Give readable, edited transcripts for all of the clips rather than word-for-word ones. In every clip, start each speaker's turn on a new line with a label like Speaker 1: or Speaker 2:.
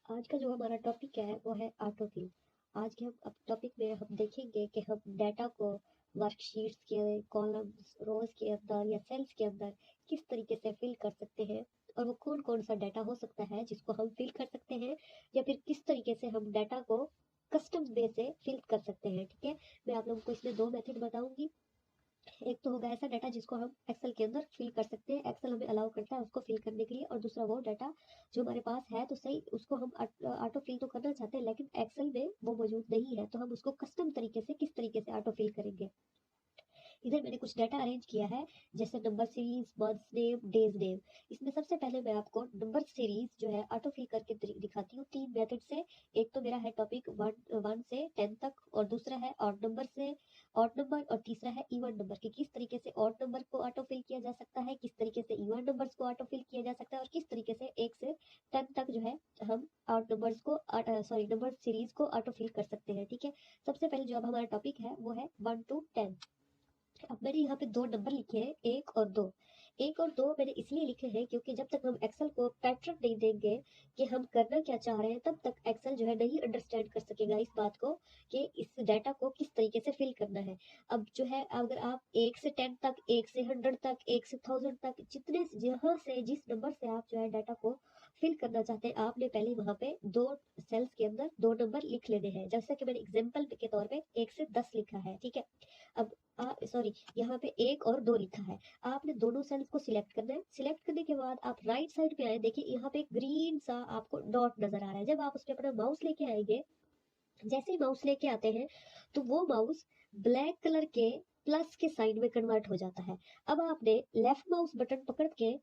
Speaker 1: आज का जो हमारा टॉपिक है वो है ऑटोफिल। आज के हम टॉपिक में हम देखेंगे कि हम डाटा को वर्कशीट्स के कॉलम्स रोज के अंदर या सेल्स के अंदर किस तरीके से फिल कर सकते हैं और वो कौन कौन सा डाटा हो सकता है जिसको हम फिल कर सकते हैं या फिर किस तरीके से हम डाटा को कस्टम वे से फिल कर सकते हैं। ठीक है, मैं आप लोगों को इसमें दो मेथड बताऊंगी। एक तो होगा ऐसा डाटा जिसको हम एक्सेल के अंदर फिल कर सकते हैं, एक्सेल हमें अलाउ करता है उसको फिल करने के लिए, और दूसरा वो डाटा जो हमारे पास है तो सही उसको हम ऑटो फिल तो करना चाहते हैं लेकिन एक्सेल में वो मौजूद नहीं है, तो हम उसको कस्टम तरीके से किस तरीके से ऑटो फिल करेंगे। इधर मैंने कुछ डाटा अरेंज किया है जैसे number series, months name, days name. इसमें सबसे पहले मैं आपको नंबर सीरीज जो है ऑटो फिल करके दिखाती हूँ तीन मेथड से। एक तो मेरा है टॉपिक 1 से 10 तक, और दूसरा है ऑड नंबर से ऑड नंबर, और तीसरा है इवन नंबर की किस तरीके से ऑड नंबर को ऑटो फिल किया जा सकता है, किस तरीके से इवन नंबर्स को ऑटो फिल किया जा सकता है, और किस तरीके से 1 से 10 तक जो है हम ऑड नंबर्स को नंबर सीरीज को ऑटो फिल कर सकते हैं। ठीक है, सबसे पहले जो अब हमारा टॉपिक है वो है 1 to 10। अब मैंने यहाँ पे दो नंबर लिखे हैं, एक और दो। एक और दो मैंने इसलिए लिखे हैं क्योंकि जब तक हम एक्सेल को पैटर्न नहीं देंगे कि हम करना क्या चाह रहे हैं तब तक एक्सेल जो है नहीं अंडरस्टैंड कर सकेगा इस बात को कि इस डाटा को किस तरीके से फिल करना है। अब जो है अगर आप 1 से 10 तक, 1 से 100 तक, 1 से 1000 तक, जितने जहाँ से जिस नंबर से आप जो है डाटा को फिल करना चाहते हैं आपने पहले वहां पे दो सेल्स के अंदर दो नंबर लिख लेने हैं। जैसे कि मैंने एग्जाम्पल के तौर पे 1 से 10 लिखा है। ठीक है, अब सॉरी यहाँ पे 1 और 2 लिखा है। आपने दोनों सेल्स को सिलेक्ट करना है। सिलेक्ट करने के बाद आप राइट साइड पे आए, देखिए यहाँ पे ग्रीन सा आपको डॉट नजर आ रहा है। जब आप उस पर अपना माउस लेके आएंगे, जैसे ही माउस लेके आते हैं तो वो माउस ब्लैक कलर के प्लस के साइन में कन्वर्ट हो जाता है। अब आपने लेफ्ट माउस बटन पकड़ के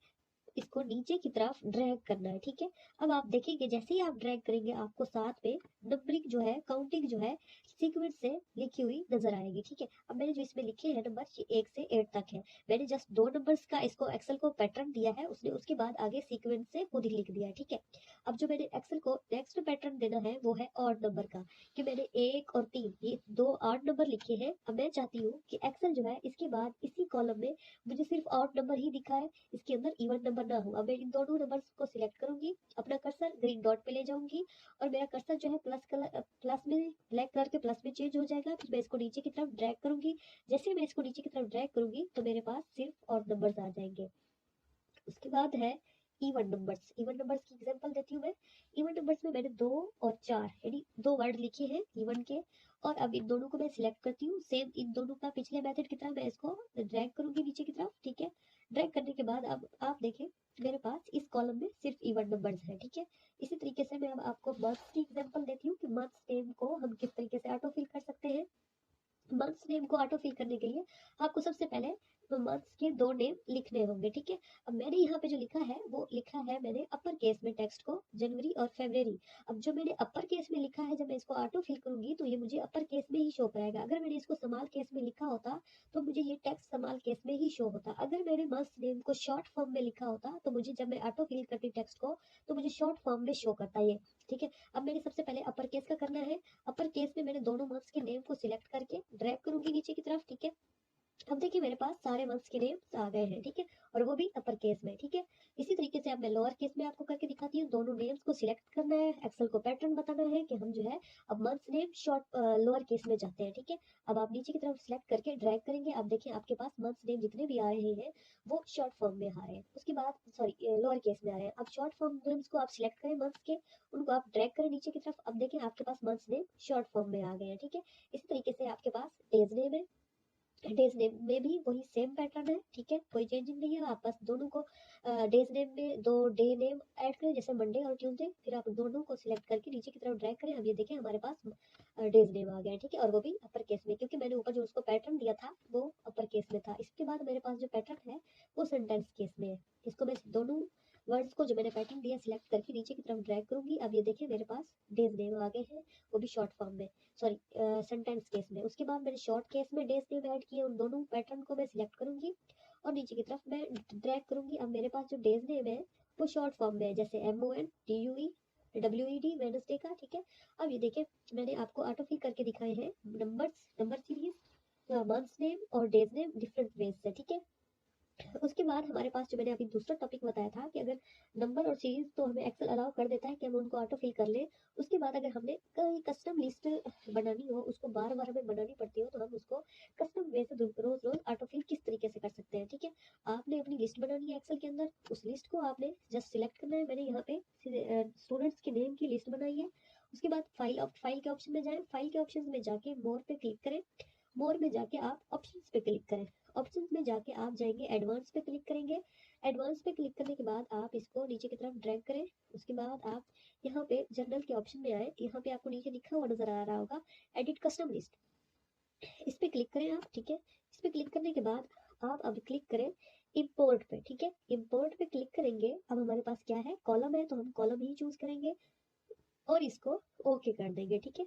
Speaker 1: इसको नीचे की तरफ ड्रैग करना है। ठीक है, अब आप देखेंगे जैसे ही आप ड्रैग करेंगे आपको साथ में नंबरिंग जो है, काउंटिंग जो है सीक्वेंस से लिखी हुई नजर आएगी। ठीक है, अब मैंने जो इसमें लिखे हैं नंबर 1 से 8 तक है। मैंने जस्ट दो नंबर्स का इसको एक्सेल को पैटर्न दिया है, उसने उसके बाद आगे सीक्वेंस से खुद ही लिख दिया है। ठीक है, अब जो मैंने एक्सेल को नेक्स्ट पैटर्न देना है वो है ऑड नंबर का, कि मैंने 1 और 3 ये दो ऑड नंबर लिखे हैं। अब मैं चाहती हूँ कि एक्सेल जो है इसके बाद इसी कॉलम में मुझे सिर्फ ऑड नंबर ही दिखा है, इसके अंदर इवन नंबर ना हो। अब मैं इन दोनों नंबर्स को सिलेक्ट करूंगी, अपना कर्सर ग्रीन डॉट पे ले जाऊंगी और मेरा कर्सर जो है प्लस में, ब्लैक कलर के प्लस में चेंज हो जाएगा। फिर मैं इसको नीचे की तरफ ड्रैग करूंगी। जैसे मैं इसको नीचे की तरफ ड्रैग करूंगी तो मेरे पास सिर्फ ऑड नंबर्स आ जाएंगे। उसके बाद है इवन नंबर्स। इवन नंबर्स की एग्जांपल देती हूँ मैं। इवन नंबर्स में मैंने 2 और 4 यानी दो वर्ड लिखे हैं इवन के, और अब इन दोनों को मैं सिलेक्ट करती हूँ। सेम इन दोनों का पिछले मेथड की तरह मैं इसको ड्रैग करूंगी नीचे की तरफ। ठीक है, ड्रैग करने के बाद अब आप देखें मेरे पास इस कॉलम में सिर्फ इवन नंबर्स है। ठीक है, इसी तरीके से मैं अब आपको मंथ्स की एग्जांपल देती हूँ कि मंथ्स नेम को हम किस तरीके से ऑटो फिल कर सकते हैं। मंथ्स नेम को ऑटो फिल करने के लिए आपको सबसे पहले मंथ्स के दो नेम लिखने होंगे। ठीक है, अब मैंने यहाँ पे जो लिखा है वो लिखा है मैंने अपर केस में टेक्स्ट को, जनवरी और फरवरी। अब जो मैंने अपर केस में लिखा है जब मैं इसको ऑटो फिल करूंगी तो ये मुझे अपर केस में ही शो कराएगा। अगर मैंने इसको स्मॉल केस में लिखा होता तो मुझे ये टेक्स्ट स्मॉल केस में ही शो होता। अगर मैंने मंथ्स नेम को शॉर्ट फॉर्म में लिखा होता तो मुझे जब मैं ऑटो फिल करती टेक्स्ट को तो मुझे शॉर्ट फॉर्म में शो करता ये। ठीक है, अब मैंने सबसे पहले अपर केस का करना है। अपर केस में मैंने दोनों मंथ्स के नेम को सिलेक्ट करके ड्रैग करूंगी नीचे की तरफ। ठीक है, अब देखिए मेरे पास सारे मंथ्स के नेम्स आ गए हैं। ठीक है, और वो भी अपर केस में। ठीक है, इसी तरीके से अब मैं लोअर केस में आपको करके दिखाती हूँ। दोनों नेम्स को सिलेक्ट करना है, एक्सेल को पैटर्न बताना है कि हम जो है अब months name short lower case में जाते हैं। ठीक है, अब आप नीचे की तरफ सिलेक्ट करके ड्रैग करेंगे। अब देखिए आपके पास मंथ्स नेम जितने भी आ रहे हैं वो शॉर्ट फॉर्म में आ रहे हैं, उसके बाद सॉरी लोअर केस में आ रहे हैं। अब शॉर्ट फॉर्म नेम्स को आप सिलेक्ट करें मंथ्स के, उनको आप ड्रैग करें नीचे की तरफ। अब देखिए आपके पास मंथ्स नेम शॉर्ट फॉर्म में आ गए हैं। ठीक है, इसी तरीके से आपके पास डेज नेम है, डेज नेम में भी वही सेम पैटर्न है। ठीक है, कोई चेंजिंग नहीं है। आप बस दोनों को डेज नेम में दो डे नेम ऐड करें जैसे मंडे और ट्यूसडे, फिर आप दोनों को सिलेक्ट करके नीचे की तरफ ड्रैग करें। अब ये देखें हमारे पास डेज नेम आ गया है। ठीक है, और वो भी अपर केस में क्योंकि मैंने ऊपर जो उसको पैटर्न दिया था वो अपर केस में था। इसके बाद मेरे पास जो पैटर्न है वो सेंटेंस केस में है। इसको मैं दोनों वर्ड्स को जो मैंने पैटर्न दिया सिलेक्ट करके नीचे की तरफ ड्रैग करूंगी। अब ये देखिए मेरे पास डेज नेम आ गए हैं, वो भी शॉर्ट फॉर्म में, सॉरी सेंटेंस केस में। उसके बाद मैंने शॉर्ट केस में डेज नेम ऐड किए, उन दोनों पैटर्न को मैं सिलेक्ट करूंगी और नीचे की तरफ मैं ड्रैग करूंगी। अब मेरे पास जो डेज नेम है वो शॉर्ट फॉर्म में है जैसे MONTUE वेडनेसडे का। ठीक है, अब ये देखिए मैंने आपको ऑटो फिल करके दिखाए हैं नंबर सीरीज, मंथ्स नेम और डेज नेम डिफरेंट वेज से। ठीक है, उसके बाद हमारे पास जो मैंने अभी दूसरा टॉपिक बताया था कि अगर नंबर और सीरीज तो हमें एक्सेल अलाउ कर देता है कि हम उनको ऑटो फिल कर लें। उसके बाद अगर हमने कोई कस्टम लिस्ट बनानी हो, उसको बार बार हमें बनानी पड़ती हो, तो हम उसको कस्टम वे से रोज रोज ऑटो फिल किस तरीके से कर सकते हैं। ठीक है, आपने अपनी लिस्ट बनानी है एक्सेल के अंदर, उस लिस्ट को आपने जस्ट सिलेक्ट करना है। मैंने यहाँ पे स्टूडेंट्स के नेम की लिस्ट बनाई है। उसके बाद फाइल के ऑप्शन में जाएं, फाइल के ऑप्शन में जाके मोर पे क्लिक करें, मोर में जाके आप ऑप्शंस पे क्लिक करें, ऑप्शंस में जाके आप जाएंगे एडवांस पे क्लिक करेंगे। एडवांस पे क्लिक करने के बाद आप इसको नीचे की तरफ ड्रैग करें। उसके बाद आप यहाँ पे जनरल के ऑप्शन में आए, यहाँ पे आपको नीचे लिखा हुआ नजर आ रहा होगा एडिट कस्टम लिस्ट, इस पे क्लिक करें आप। ठीक है, इस पे क्लिक करने के बाद आप अब क्लिक करें इंपोर्ट पे। ठीक है, इंपोर्ट पे क्लिक करेंगे। अब हमारे पास क्या है, कॉलम है, तो हम कॉलम ही चूज करेंगे और इसको ओके कर देंगे। ठीक है,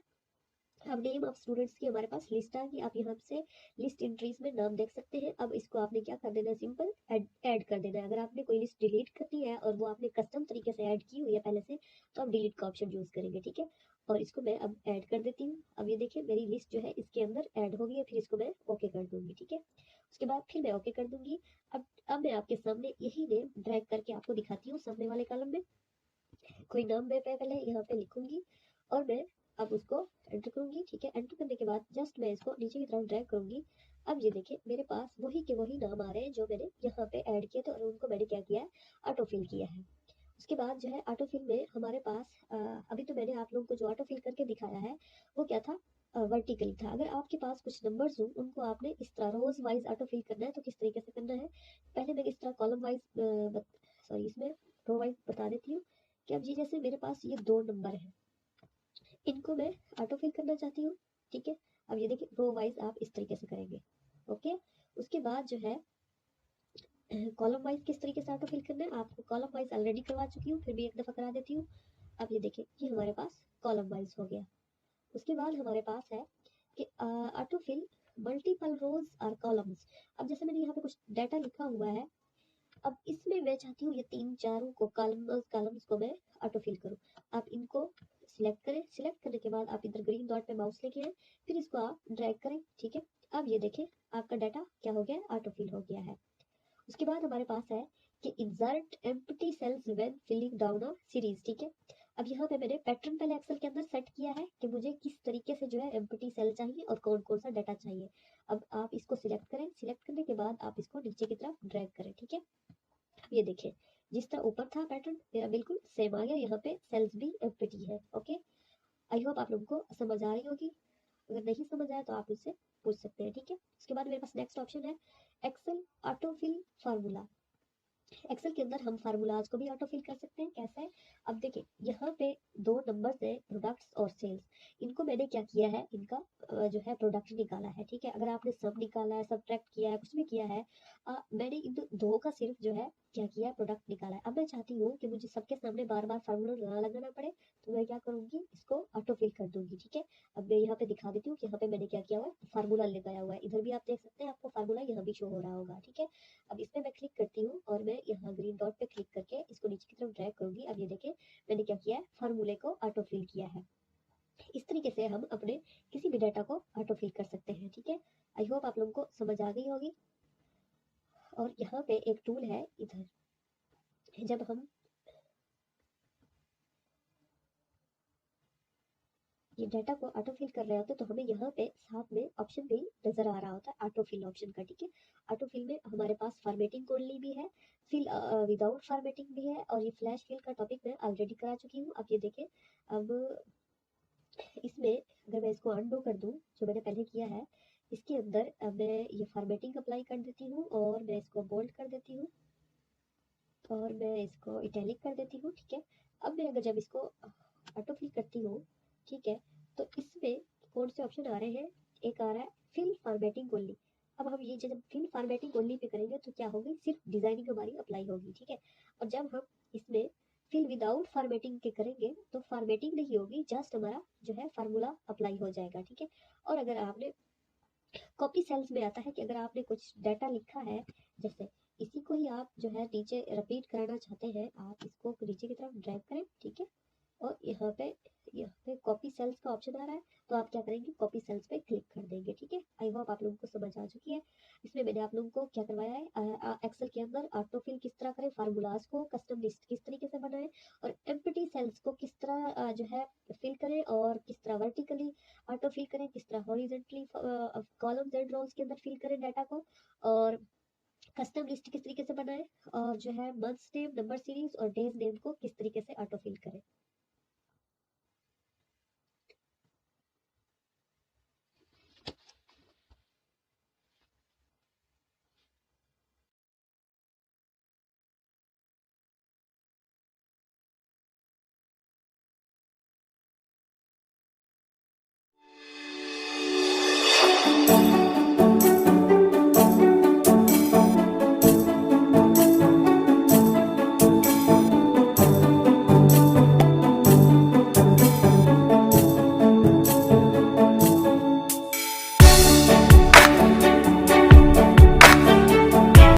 Speaker 1: अब नेम ऑफ स्टूडेंट्स की हमारे पास लिस्ट आ गई। आप यहाँ से लिस्ट एंट्रीज में नाम देख सकते हैं। अब इसको आपने क्या कर देना है, सिंपल ऐड कर देना है। अगर आपने कोई लिस्ट डिलीट करनी है और वो आपने कस्टम तरीके से ऐड की हुई है पहले से, तो आप डिलीट का ऑप्शन यूज करेंगे। ठीक है, और इसको मैं अब ऐड कर देती हूँ। अब ये देखिए मेरी लिस्ट जो है इसके अंदर ऐड हो गई है। फिर इसको मैं ओके कर दूंगी। ठीक है, उसके बाद फिर मैं ओके कर दूंगी। अब मैं आपके सामने यही नेम ड्रैग करके आपको दिखाती हूँ। सामने वाले कॉलम में कोई नाम मैं पहले यहाँ पे लिखूंगी और मैं अब उसको एंटर करूंगी। ठीक है, एंटर करने के बाद जस्ट मैं इसको नीचे की तरफ ड्रैग करूंगी। अब ये देखिए मेरे पास वही के वही नाम आ रहे हैं जो मैंने यहाँ पे ऐड किए थे और उनको मैंने क्या किया है, ऑटो फिल किया है। उसके बाद जो है ऑटो फिल में हमारे पास अभी तो मैंने आप लोगों को जो ऑटो फिल करके दिखाया है वो क्या था, वर्टिकली था। अगर आपके पास कुछ नंबर्स हो उनको आपने इस तरह रोज वाइज ऑटो फिल करना है, तो किस तरीके से करना है, पहले मैं इस तरह कॉलम वाइज सॉरी इसमें रो वाइज बता देती हूँ कि अब जी जैसे मेरे पास ये 2 नंबर है, इनको मैं ऑटो फिल करना चाहती हूँ। ठीक है, अब ये देखिए रो वाइज आप इस तरीके से करेंगे। ओके, उसके बाद जो है कॉलम वाइज किस तरीके से ऑटो फिल करना है, आपको कॉलम वाइज ऑलरेडी करवा चुकी हूँ, फिर भी एक दफा करा देती हूँ। अब ये देखिए ये हमारे पास कॉलम वाइज हो गया। उसके बाद हमारे पास है कि ऑटो फिल मल्टीपल रोज और कॉलम्स। अब जैसे मैंने यहाँ पे कुछ डाटा लिखा हुआ है, अब इसमें मैं चाहती हूँ ये 3 4 को कॉलम्स को मैं ऑटो फिल करूँ। आप इनको सिलेक्ट करें, सिलेक्ट करने के बाद आप इधर ग्रीन डॉट पे माउस लेके आए, फिर इसको आप ड्रैग करें। ठीक है, अब ये देखें आपका डाटा क्या हो गया, ऑटो फिल हो गया है। उसके बाद हमारे पास है कि insert empty cells when filling down a series. ठीक है, अब यहाँ पे मैंने पैटर्न पहले एक्सेल के अंदर सेट किया है कि मुझे किस तरीके से जो है एम्प्टी सेल चाहिए और कौन कौन सा डाटा चाहिए। अब आप इसको सिलेक्ट करें, सिलेक्ट करने के बाद आप इसको नीचे की तरफ ड्रैग करें। ठीक है, ये देखिए जिस तरह ऊपर था पैटर्न मेरा बिल्कुल सेम आ गया, यहाँ पे सेल्स भी एम्प्टी है। ओके, आई होप आप लोगों को समझ आ रही होगी। अगर नहीं समझ आया तो आप मुझसे पूछ सकते हैं। ठीक है, उसके बाद मेरे पास नेक्स्ट ऑप्शन है Excel auto fill formula. Excel के अंदर हम फार्मूलाज को भी ऑटो फिल कर सकते हैं। कैसे, अब देखिए यहाँ पे 2 नंबर्स है प्रोडक्ट्स और सेल्स, इनको मैंने क्या किया है, इनका जो है प्रोडक्ट निकाला है। ठीक है, अगर आपने सम निकाला है, सब्ट्रैक्ट किया है, कुछ भी किया है, मैंने इन दो का सिर्फ जो है क्या किया है, प्रोडक्ट निकाला है। अब मैं चाहती हूँ कि मुझे सबके सामने बार बार फार्मूला ना लगाना पड़े, तो मैं क्या करूंगी, इसको ऑटो फिल कर दूंगी। ठीक है, अब मैं यहाँ पे दिखा देती हूँ कि यहाँ पे मैंने क्या किया हुआ है, फार्मूला लगाया हुआ है। इधर भी आप देख सकते हैं, आपको फार्मूला यहाँ भी शो हो रहा होगा। ठीक है, अब इस पे मैं क्लिक करती हूँ और मैं यहाँ ग्रीन डॉट पे क्लिक करके इसको नीचे की तरफ ड्रैग करूंगी। अब ये देखें मैंने क्या किया है, फार्मूले को ऑटो फिल किया है। इस तरीके से हम अपने किसी भी डाटा को ऑटो फिल कर सकते हैं। ठीक है, आई होप आप लोगों को समझ आ गई होगी। और यहाँ पे एक टूल है इधर, जब हम ये डाटा को ऑटो फिल कर रहे होते हैं तो हमें यहाँ पे साथ में ऑप्शन भी नजर आ रहा होता है ऑटो फिल ऑप्शन का। ठीक है, ऑटो फिल में हमारे पास फॉर्मेटिंग ओनली भी है, फिल विदाउट फॉर्मेटिंग भी है, और ये फ्लैश फिल का टॉपिक मैं ऑलरेडी करा चुकी हूँ। अब ये देखें, अब इसमें अगर मैं इसको अनडू कर दूं जो मैंने पहले किया है, इसके अंदर अब मैं ये फॉर्मेटिंग अप्लाई कर देती हूँ और मैं इसको बोल्ड कर देती हूँ और मैं इसको इटैलिक कर देती हूँ। ठीक है, अब मैं अगर जब इसको ऑटो फिल करती हूँ, ठीक है, तो इसमें कौन से ऑप्शन आ रहे हैं, एक आ रहा है फिल फॉर्मेटिंग ओनली। अब हम ये जब फिल फॉर्मेटिंग ओनली पे करेंगे तो क्या होगी, सिर्फ डिजाइनिंग हमारी अप्लाई होगी। ठीक है, और जब हम इसमें फिल विदाउट फॉर्मेटिंग के करेंगे तो फॉर्मेटिंग नहीं होगी, जस्ट हमारा जो है फार्मूला अप्लाई हो जाएगा। ठीक है, और अगर आपने कॉपी सेल्स में आता है कि अगर आपने कुछ डाटा लिखा है, जैसे इसी को ही आप जो है नीचे रिपीट कराना चाहते हैं, आप इसको नीचे की तरफ ड्रैग करें। ठीक है, और यहाँ पे कॉपी सेल्स का ऑप्शन आ रहा है, तो आप क्या करेंगे, कॉपी सेल्स पे क्लिक कर देंगे। ठीक है, आई होप आप लोगों को समझ आ चुकी है। इसमें मैंने आप लोगों को क्या करवाया है, एक्सेल के अंदर ऑटोफिल किस तरह करें, फार्मूलाज को कस्टम लिस्ट किस तरीके से बनाएं, और एम्प्टी सेल्स को किस तरह जो है फिल करें, और किस तरह वर्टिकली ऑटोफिल करें, किस तरह हॉरिजॉन्टली कॉलम्स एंड रोज के अंदर फिल करें डाटा को, और कस्टम लिस्ट किस तरीके से बनाएं, और जो है मंथ्स नेम, नंबर सीरीज और डेज नेम को किस तरीके से ऑटो फिल करें।